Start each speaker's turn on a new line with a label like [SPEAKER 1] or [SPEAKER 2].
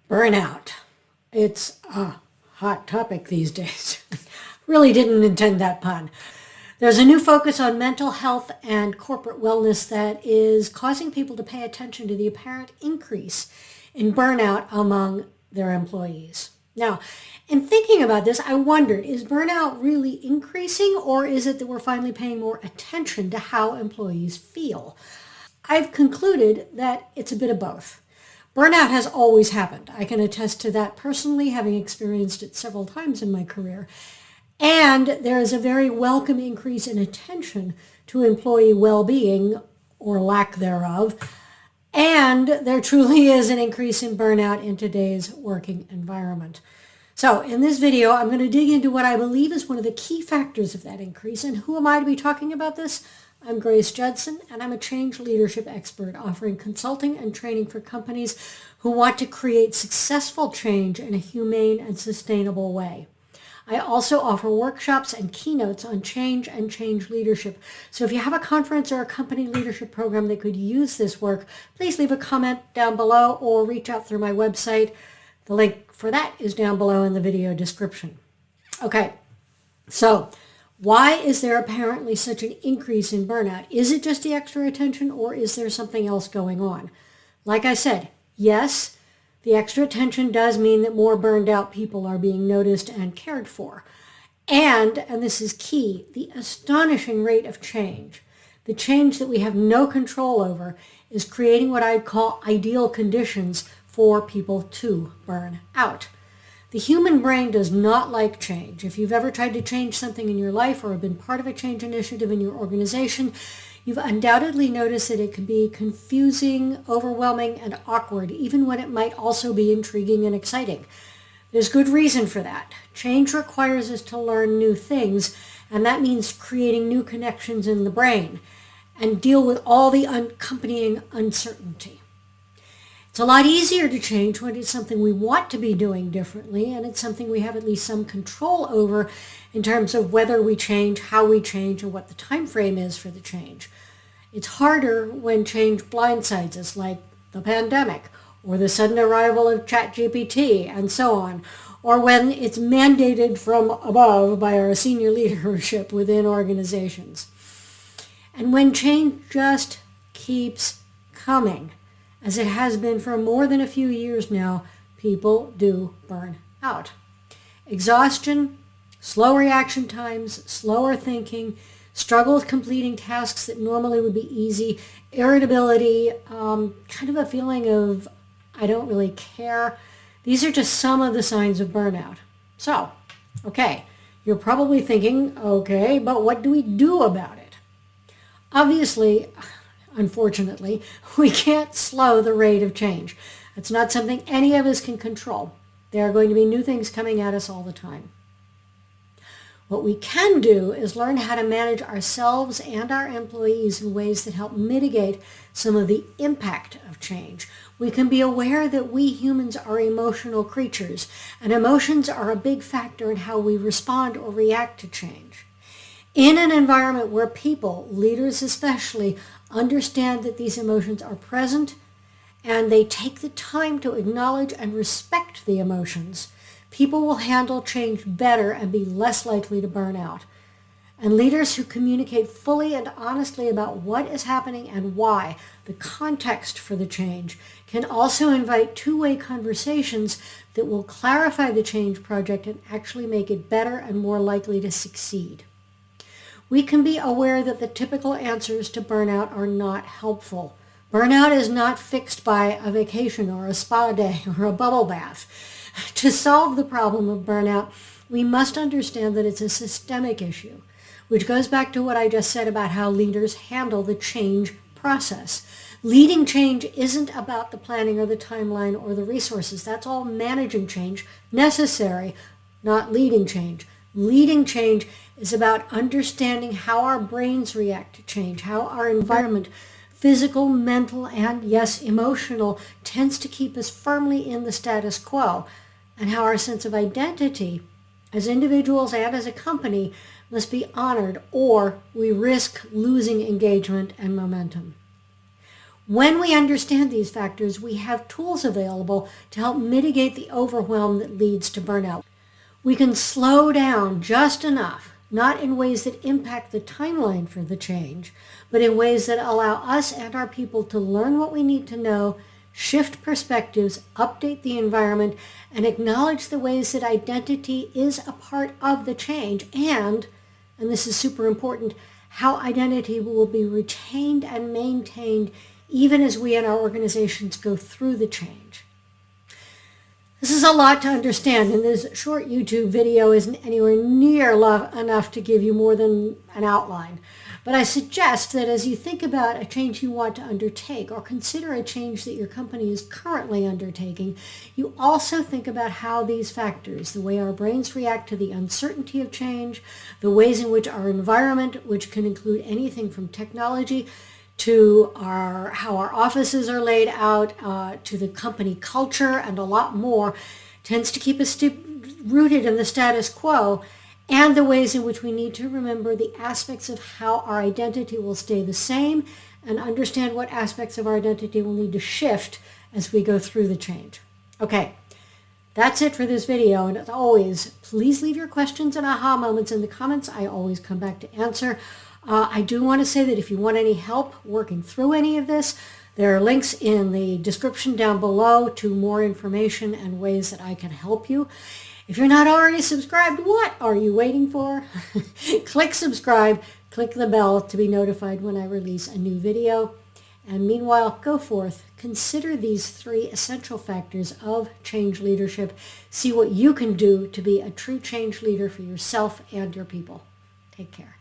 [SPEAKER 1] Burnout. It's a hot topic these days. Really didn't intend that pun. There's a new focus on mental health and corporate wellness that is causing people to pay attention to the apparent increase in burnout among their employees. Now, in thinking about this, I wondered, is burnout really increasing, or is it that we're finally paying more attention to how employees feel? I've concluded that it's a bit of both. Burnout has always happened. I can attest to that personally, having experienced it several times in my career. And there is a very welcome increase in attention to employee well-being, or lack thereof. And there truly is an increase in burnout in today's working environment. So in this video, I'm going to dig into what I believe is one of the key factors of that increase. And who am I to be talking about this? I'm Judson, and I'm a change leadership expert offering consulting and training for companies who want to create successful change in a humane and sustainable way. I also offer workshops and keynotes on change and change leadership. So if you have a conference or a company leadership program that could use this work, please leave a comment down below or reach out through my website. The link for that is down below in the video description. Okay, so why is there apparently such an increase in burnout? Is it just the extra attention, or is there something else going on? Like I said, yes, the extra attention does mean that more burned out people are being noticed and cared for. And this is key, the astonishing rate of change, the change that we have no control over, is creating what I'd call ideal conditions for people to burn out. The human brain does not like change. If you've ever tried to change something in your life or have been part of a change initiative in your organization, you've undoubtedly noticed that it can be confusing, overwhelming, and awkward, even when it might also be intriguing and exciting. There's good reason for that. Change requires us to learn new things, and that means creating new connections in the brain and deal with all the accompanying uncertainty. It's a lot easier to change when it's something we want to be doing differently, and it's something we have at least some control over in terms of whether we change, how we change, and what the time frame is for the change. It's harder when change blindsides us, like the pandemic, or the sudden arrival of ChatGPT, and so on, or when it's mandated from above by our senior leadership within organizations. And when change just keeps coming, as it has been for more than a few years now, people do burn out. Exhaustion, slow reaction times, slower thinking, struggle with completing tasks that normally would be easy, irritability, kind of a feeling of, I don't really care. These are just some of the signs of burnout. So, okay, you're probably thinking, okay, but what do we do about it? Obviously, unfortunately, we can't slow the rate of change. That's not something any of us can control. There are going to be new things coming at us all the time. What we can do is learn how to manage ourselves and our employees in ways that help mitigate some of the impact of change. We can be aware that we humans are emotional creatures, and emotions are a big factor in how we respond or react to change. In an environment where people, leaders especially, understand that these emotions are present and they take the time to acknowledge and respect the emotions, people will handle change better and be less likely to burn out. And leaders who communicate fully and honestly about what is happening and why, the context for the change, can also invite two-way conversations that will clarify the change project and actually make it better and more likely to succeed. We can be aware that the typical answers to burnout are not helpful. Burnout is not fixed by a vacation or a spa day or a bubble bath. To solve the problem of burnout, we must understand that it's a systemic issue, which goes back to what I just said about how leaders handle the change process. Leading change isn't about the planning or the timeline or the resources. That's all managing change, necessary, not leading change. Leading change is about understanding how our brains react to change, how our environment, physical, mental, and yes, emotional, tends to keep us firmly in the status quo, and how our sense of identity as individuals and as a company must be honored, or we risk losing engagement and momentum. When we understand these factors, we have tools available to help mitigate the overwhelm that leads to burnout. We can slow down just enough, not in ways that impact the timeline for the change, but in ways that allow us and our people to learn what we need to know, shift perspectives, update the environment, and acknowledge the ways that identity is a part of the change, and this is super important, how identity will be retained and maintained even as we and our organizations go through the change. This is a lot to understand, and this short YouTube video isn't anywhere near enough to give you more than an outline. But I suggest that as you think about a change you want to undertake or consider a change that your company is currently undertaking, you also think about how these factors, the way our brains react to the uncertainty of change, the ways in which our environment, which can include anything from technology to how our offices are laid out, to the company culture and a lot more, tends to keep us rooted in the status quo, and the ways in which we need to remember the aspects of how our identity will stay the same and understand what aspects of our identity will need to shift as we go through the change. Okay, that's it for this video, and as always, please leave your questions and aha moments in the comments. I always come back to answer. I do want to say that if you want any help working through any of this, there are links in the description down below to more information and ways that I can help you. If you're not already subscribed, what are you waiting for? Click subscribe, click the bell to be notified when I release a new video. And meanwhile, go forth, consider these 3 essential factors of change leadership. See what you can do to be a true change leader for yourself and your people. Take care.